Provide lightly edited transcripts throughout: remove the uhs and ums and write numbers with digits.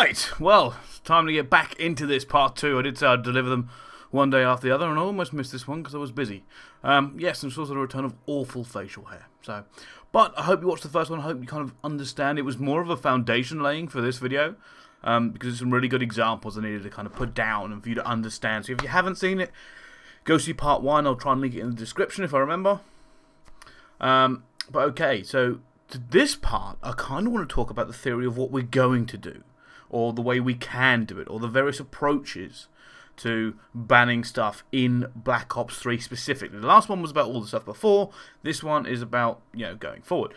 Right, well, it's time to get back into this part 2. I did say I'd deliver them one day after the other, and I almost missed this one because I was busy. Yes, and sort of the return of awful facial hair. But I hope you watched the first one. I hope you kind of understand. It was more of a foundation laying for this video, because there's some really good examples I needed to kind of put down and for you to understand. So if you haven't seen it, go see part 1. I'll try and link it in the description if I remember. But okay, so to this part, I kind of want to talk about the theory of what we're going to do, or the way we can do it, or the various approaches to banning stuff in Black Ops 3 specifically. The last one was about all the stuff before. This one is about, going forward.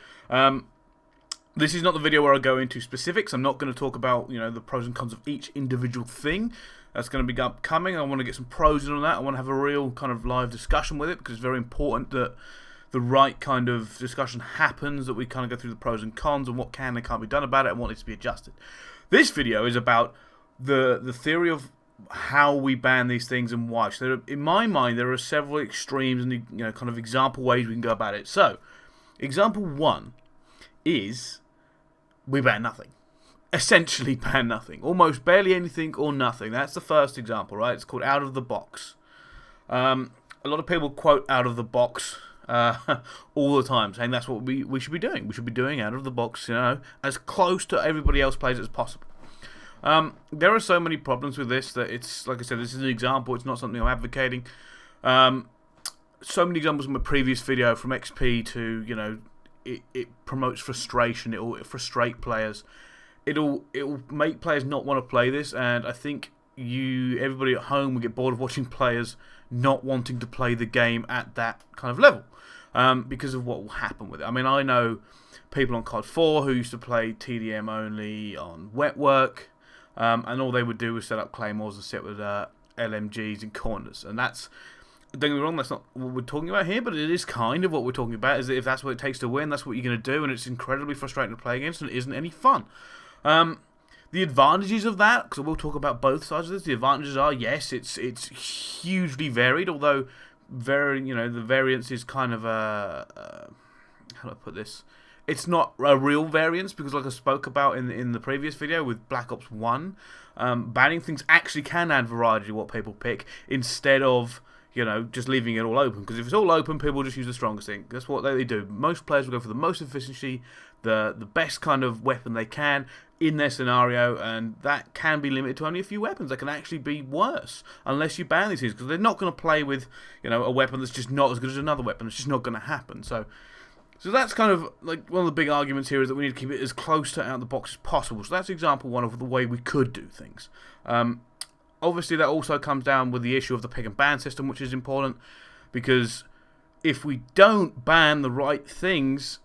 This is not the video where I go into specifics. I'm not going to talk about, the pros and cons of each individual thing. That's going to be upcoming. I want to get some pros in on that. I want to have a real kind of live discussion with it, because it's very important that the right kind of discussion happens, that we kind of go through the pros and cons and what can and can't be done about it and what needs to be adjusted. This video is about the theory of how we ban these things and why. So in my mind, there are several extremes and kind of example ways we can go about it. So, example 1 is we ban nothing. Essentially ban nothing. Almost barely anything or nothing. That's the first example, right? It's called out of the box. A lot of people quote out of the box all the time, saying that's what we should be doing. We should be doing out of the box, as close to everybody else plays as possible. There are so many problems with this that it's, like I said, this is an example. It's not something I'm advocating. So many examples in my previous video, from XP to, it promotes frustration. It will frustrate players. It'll make players not want to play this, and I think everybody at home will get bored of watching players not wanting to play the game at that kind of level, because of what will happen with it. I mean, I know people on COD 4 who used to play TDM only on wet work, and all they would do was set up claymores and sit with LMGs in corners, and don't get me wrong, that's not what we're talking about here, but it is kind of what we're talking about. Is that if that's what it takes to win, that's what you're going to do, and it's incredibly frustrating to play against, and it isn't any fun. The advantages of that, because we'll talk about both sides of this. The advantages are, yes, it's hugely varied, although the variance is kind of how do I put this? It's not a real variance, because like I spoke about in the previous video with Black Ops 1, banning things actually can add variety to what people pick, instead of just leaving it all open. Because if it's all open, people just use the strongest thing. That's what they do. Most players will go for the most efficiency, the best kind of weapon they can in their scenario, and that can be limited to only a few weapons. That can actually be worse unless you ban these things, because they're not going to play with a weapon that's just not as good as another weapon. It's just not going to happen. So that's kind of like one of the big arguments here, is that we need to keep it as close to out of the box as possible. So that's example 1 of the way we could do things. Obviously, that also comes down with the issue of the pick and ban system, which is important, because if we don't ban the right things,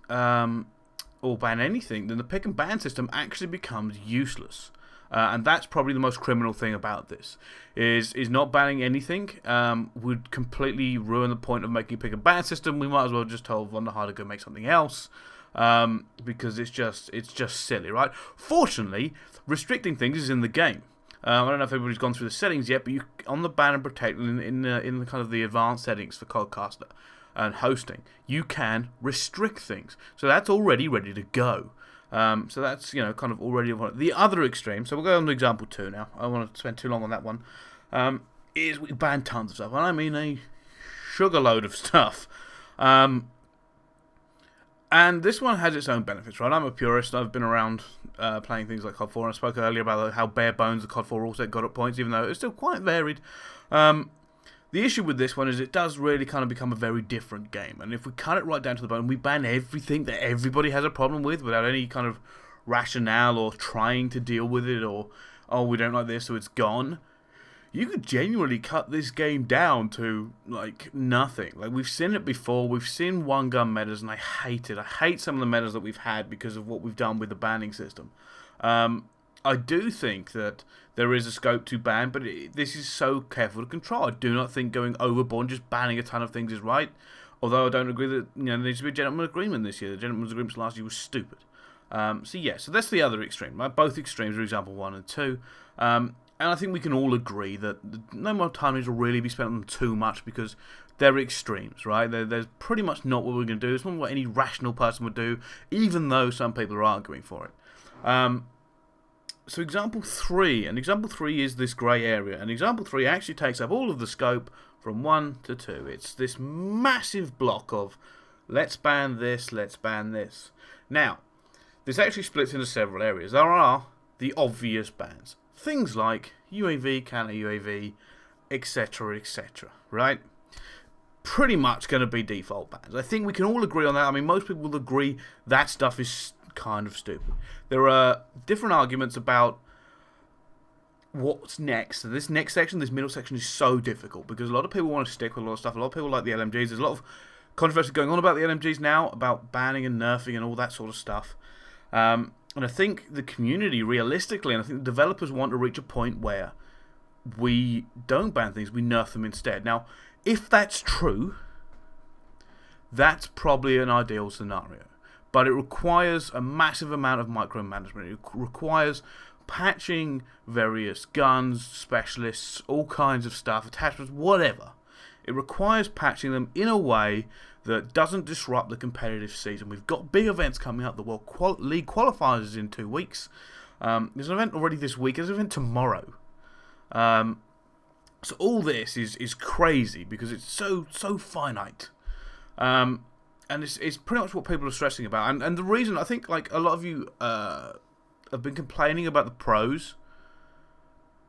or ban anything, then the pick and ban system actually becomes useless. And that's probably the most criminal thing about this, is not banning anything would completely ruin the point of making a pick and ban system. We might as well just tell Wonderhard to go make something else, because it's just silly, right? Fortunately, restricting things is in the game. I don't know if everybody's gone through the settings yet, but on the ban and protect, in the kind of the advanced settings for Codcaster and hosting, you can restrict things. So that's already ready to go. So that's kind of already the other extreme. So we'll go on to example 2 now. I don't want to spend too long on that one. Is we ban tons of stuff, and I mean a sugar load of stuff. And this one has its own benefits, right? I'm a purist. I've been around playing things like COD 4, and I spoke earlier about how bare bones the COD 4 rule set got at points, even though it's still quite varied. The issue with this one is it does really kind of become a very different game. And if we cut it right down to the bone, we ban everything that everybody has a problem with without any kind of rationale or trying to deal with it, or, oh, we don't like this, so it's gone. You could genuinely cut this game down to, like, nothing. Like, we've seen it before. We've seen one-gun metas, and I hate it. I hate some of the metas that we've had because of what we've done with the banning system. I do think that there is a scope to ban, but this is so careful to control. I do not think going overboard and just banning a ton of things is right. Although I don't agree that there needs to be a gentleman's agreement this year. The gentleman's agreement last year was stupid. So that's the other extreme. Right? Both extremes are example 1 and 2. And I think we can all agree that no more time needs to really be spent on them too much, because they're extremes, right? They're pretty much not what we're going to do. It's not what any rational person would do, even though some people are arguing for it. So example 3, and example 3 is this grey area, and example 3 actually takes up all of the scope from 1 to 2. It's this massive block of let's ban this, let's ban this. Now, this actually splits into several areas. There are the obvious bans. Things like UAV, counter UAV, etc, etc, right? Pretty much going to be default bans. I think we can all agree on that. I mean, most people will agree that stuff is kind of stupid. There are different arguments about what's next. So this next section, this middle section, is so difficult because a lot of people want to stick with a lot of stuff. A lot of people like the LMGs. There's a lot of controversy going on about the LMGs now, about banning and nerfing and all that sort of stuff. And I think the community, realistically, and I think the developers want to reach a point where we don't ban things, we nerf them instead. Now, if that's true, that's probably an ideal scenario. But it requires a massive amount of micromanagement. It requires patching various guns, specialists, all kinds of stuff, attachments, whatever. It requires patching them in a way that doesn't disrupt the competitive season. We've got big events coming up. The World League qualifiers is in 2 weeks. There's an event already this week. There's an event tomorrow. So all this is crazy because it's so finite. And it's pretty much what people are stressing about. And the reason, I think, like, a lot of you have been complaining about the pros,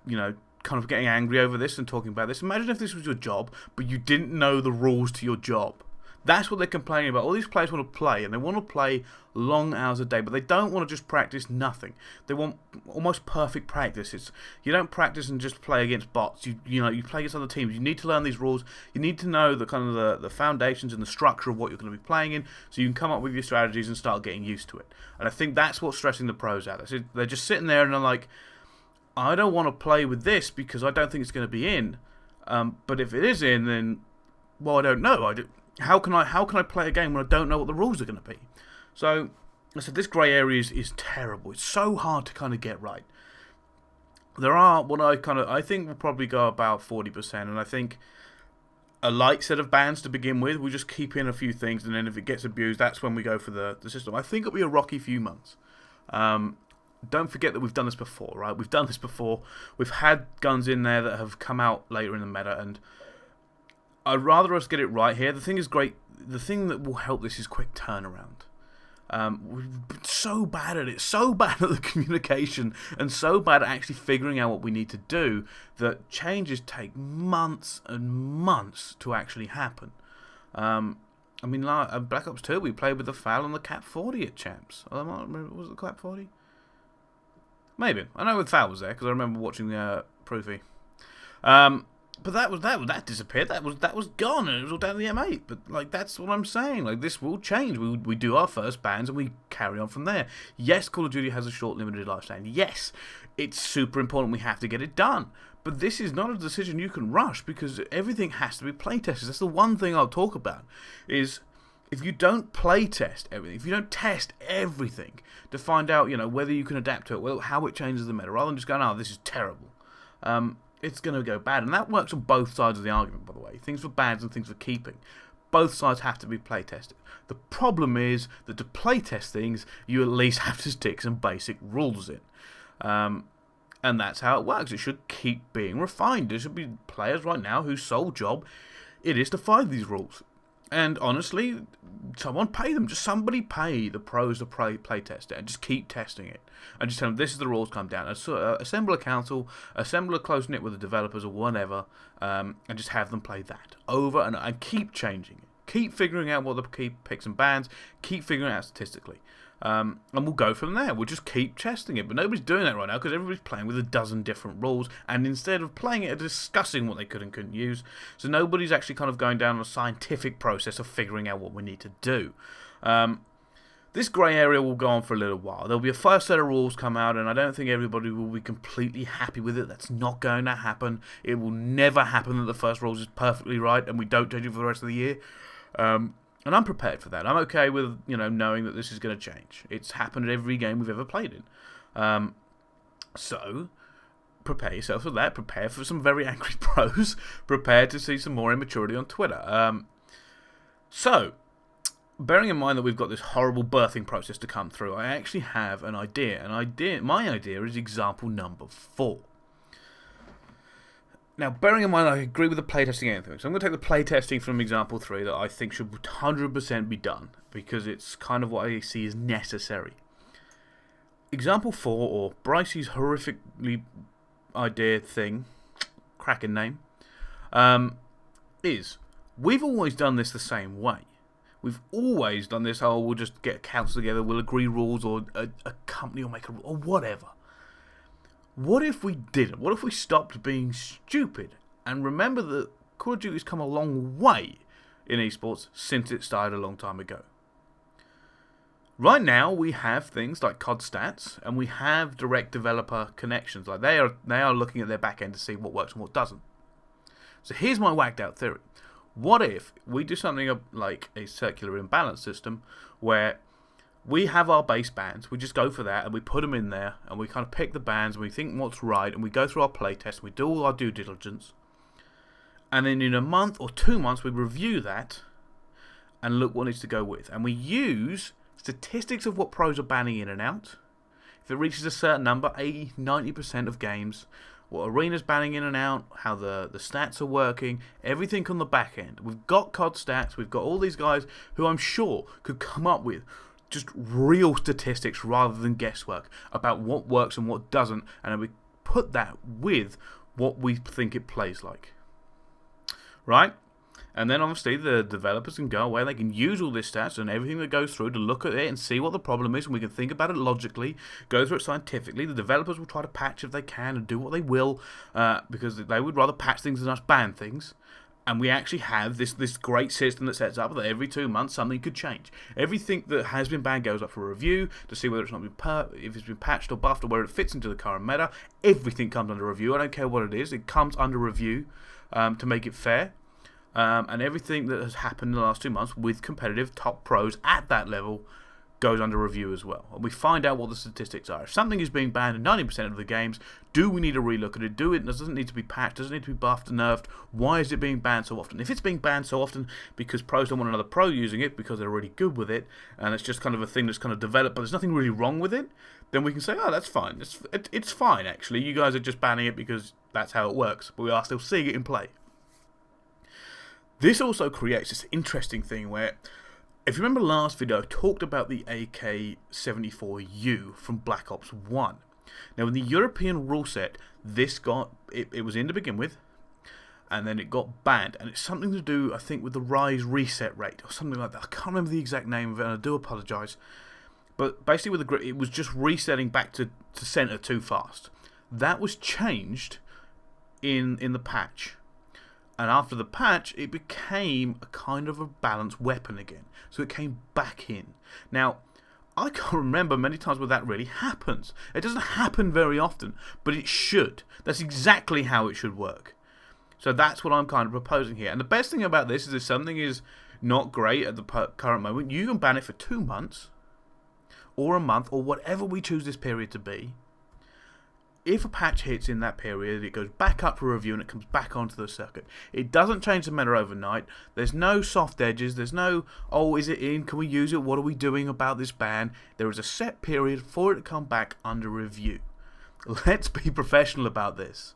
you know, kind of getting angry over this and talking about this. Imagine if this was your job, but you didn't know the rules to your job. That's what they're complaining about. All these players want to play, and they want to play long hours a day, but they don't want to just practice nothing. They want almost perfect practice. You don't practice and just play against bots. You play against other teams. You need to learn these rules. You need to know the kind of the foundations and the structure of what you're going to be playing in, so you can come up with your strategies and start getting used to it. And I think that's what's stressing the pros out. They're just sitting there and they're like, I don't want to play with this because I don't think it's going to be in. But if it is in, then, well, I don't know. How can I play a game when I don't know what the rules are going to be? So, I said this grey area is terrible. It's so hard to kind of get right. There are what I think will probably go about 40%, and I think a light set of bans to begin with. We just keep in a few things, and then if it gets abused, that's when we go for the system. I think it'll be a rocky few months. Don't forget that we've done this before, right? We've done this before. We've had guns in there that have come out later in the meta, and I'd rather us get it right here. The thing is great. The thing that will help this is quick turnaround. We've been so bad at it, so bad at the communication, and so bad at actually figuring out what we need to do that changes take months and months to actually happen. I mean, like, Black Ops 2, we played with the FAL and the Cap 40 at Champs. I might remember, was it the Cap 40? Maybe. I know the FAL was there because I remember watching the Proofy. But that disappeared. That was gone, and it was all down to the M8. But like, that's what I'm saying. Like, this will change. We do our first bans and we carry on from there. Yes, Call of Duty has a short, limited lifespan. Yes, it's super important. We have to get it done. But this is not a decision you can rush because everything has to be playtested. That's the one thing I'll talk about. Is if you don't playtest everything, if you don't test everything to find out, whether you can adapt to it, how it changes the meta, rather than just going, "Oh, this is terrible." It's going to go bad. And that works on both sides of the argument, by the way. Things for bans and things for keeping. Both sides have to be playtested. The problem is that to playtest things, you at least have to stick some basic rules in. And that's how it works. It should keep being refined. There should be players right now whose sole job it is to find these rules. And honestly, someone pay them. Just somebody pay the pros to playtest it and just keep testing it. And just tell them, this is the rules, come down. Assemble a council, assemble a close-knit with the developers or whatever, and just have them play that over and keep changing it. Keep figuring out what the key picks and bans, keep figuring it out statistically. And we'll go from there. We'll just keep testing it. But nobody's doing that right now because everybody's playing with a dozen different rules. And instead of playing it, are discussing what they could and couldn't use. So nobody's actually kind of going down a scientific process of figuring out what we need to do. This grey area will go on for a little while. There'll be a first set of rules come out, and I don't think everybody will be completely happy with it. That's not going to happen. It will never happen that the first rules is perfectly right and we don't change it for the rest of the year. And I'm prepared for that. I'm okay with, knowing that this is going to change. It's happened at every game we've ever played in. So, prepare yourself for that. Prepare for some very angry pros. Prepare to see some more immaturity on Twitter. So, bearing in mind that we've got this horrible birthing process to come through, I actually have an idea. My idea is example number 4. Now, bearing in mind, I agree with the playtesting anything. So I'm going to take the playtesting from example 3 that I think should 100% be done, because it's kind of what I see as necessary. Example 4, or Bryce's horrifically idea thing, cracking name, is we've always done this the same way. We've always done this, we'll just get accounts together, we'll agree rules, or a company will make a rule, or whatever. What if we didn't? What if we stopped being stupid and remember that Call of Duty's come a long way in esports since it started a long time ago? Right now, we have things like COD stats, and we have direct developer connections. Like they are looking at their back end to see what works and what doesn't. So here's my whacked out theory. What if we do something like a circular imbalance system where we have our base bands, we just go for that and we put them in there and we kind of pick the bands and we think what's right and we go through our playtest and we do all our due diligence, and then in a month or 2 months we review that and look what needs to go with, and we use statistics of what pros are banning in and out. If it reaches a certain number, 80-90% of games, what arena's banning in and out, how the stats are working, everything on the back end. We've got COD stats, we've got all these guys who I'm sure could come up with just real statistics rather than guesswork about what works and what doesn't, and then we put that with what we think it plays like. Right? And then obviously the developers can go away, they can use all this stats and everything that goes through to look at it and see what the problem is, and we can think about it logically, go through it scientifically. The developers will try to patch if they can and do what they will, because they would rather patch things than us ban things. And we actually have this great system that sets up that every 2 months something could change. Everything that has been banned goes up for review to see whether it's not been if it's been patched or buffed or where it fits into the current meta. Everything comes under review. I don't care what it is. It comes under review to make it fair. And everything that has happened in the last 2 months with competitive top pros at that level goes under review as well. And we find out what the statistics are. If something is being banned in 90% of the games, do we need to relook at it? Does it need to be patched? Does it need to be buffed and nerfed? Why is it being banned so often? If it's being banned so often because pros don't want another pro using it because they're really good with it, and it's just kind of a thing that's kind of developed, but there's nothing really wrong with it, then we can say, oh, that's fine. It's fine, actually. You guys are just banning it because that's how it works. But we are still seeing it in play. This also creates this interesting thing where, if you remember last video, I talked about the AK-74U from Black Ops 1. Now, in the European rule set, this it was in to begin with, and then it got banned. And it's something to do, I think, with the rise reset rate, or something like that. I can't remember the exact name of it, and I do apologise. But basically, with the grip, it was just resetting back to center too fast. That was changed in the patch. And after the patch, it became a kind of a balanced weapon again. So it came back in. Now, I can't remember many times where that really happens. It doesn't happen very often, but it should. That's exactly how it should work. So that's what I'm kind of proposing here. And the best thing about this is if something is not great at the current moment, you can ban it for 2 months, or a month, or whatever we choose this period to be. If a patch hits in that period, it goes back up for review and it comes back onto the circuit. It doesn't change the meta overnight. There's no soft edges. There's no, oh, is it in? Can we use it? What are we doing about this ban? There is a set period for it to come back under review. Let's be professional about this.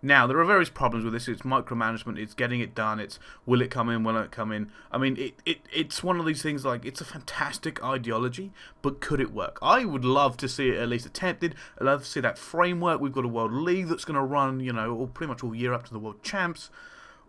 Now, there are various problems with this. It's micromanagement. It's getting it done. It's will it come in, will it come in? I mean, it's one of these things like it's a fantastic ideology, but could it work? I would love to see it at least attempted. I'd love to see that framework. We've got a World League that's going to run, you know, pretty much all year up to the World Champs.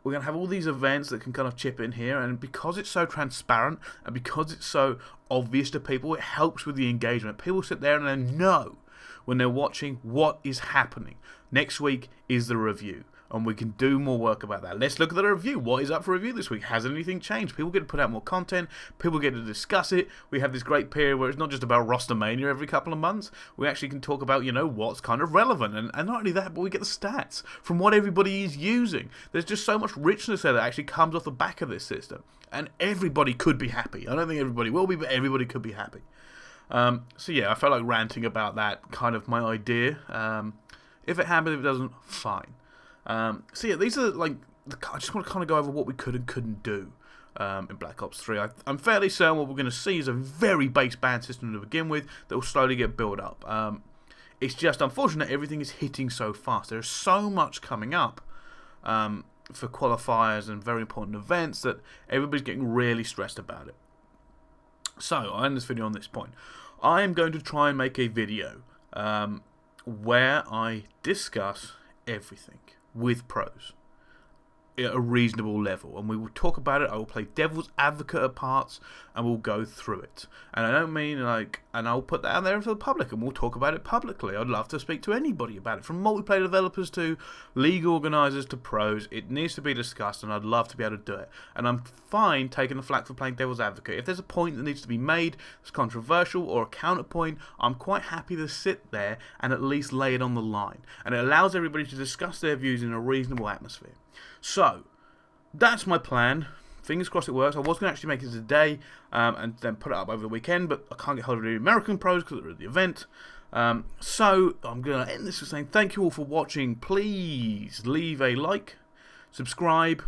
We're going to have all these events that can kind of chip in here, and because it's so transparent and because it's so obvious to people, it helps with the engagement. People sit there and they know when they're watching what is happening. Next week is the review, and we can do more work about that. Let's look at the review. What is up for review this week? Has anything changed? People get to put out more content. People get to discuss it. We have this great period where it's not just about roster mania every couple of months. We actually can talk about, you know, what's kind of relevant. And not only that, but we get the stats from what everybody is using. There's just so much richness there that actually comes off the back of this system. And everybody could be happy. I don't think everybody will be, but everybody could be happy. So yeah, I felt like ranting about that, kind of my idea. If it happens, if it doesn't, fine. So yeah, these are like, I just want to kind of go over what we could and couldn't do. in Black Ops 3. I'm fairly certain what we're going to see is a very base ban system to begin with that will slowly get built up. It's just unfortunate everything is hitting so fast. There's so much coming up for qualifiers and very important events that everybody's getting really stressed about it. So, I end this video on this point. I am going to try and make a video where I discuss everything with pros at a reasonable level, and we will talk about it. I will play devil's advocate at parts, and we'll go through it. And I don't mean and I'll put that out there for the public, and we'll talk about it publicly. I'd love to speak to anybody about it, from multiplayer developers to league organisers to pros. It needs to be discussed, and I'd love to be able to do it. And I'm fine taking the flak for playing devil's advocate. If there's a point that needs to be made that's controversial or a counterpoint, I'm quite happy to sit there and at least lay it on the line. And it allows everybody to discuss their views in a reasonable atmosphere. So, that's my plan. Fingers crossed it works. I was going to actually make it today and then put it up over the weekend, but I can't get hold of the American pros because they're at the event. So, I'm going to end this with saying thank you all for watching. Please leave a like, subscribe,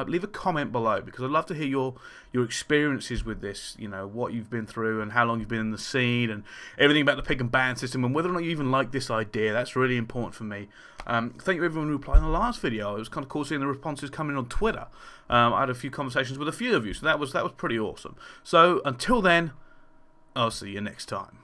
leave a comment below, because I'd love to hear your experiences with this, you know, what you've been through and how long you've been in the scene and everything about the pick and ban system and whether or not you even like this idea. That's really important for me. Thank you everyone who replied in the last video. It was kind of cool seeing the responses coming on Twitter. I had a few conversations with a few of you, so that was pretty awesome. So until then, I'll see you next time.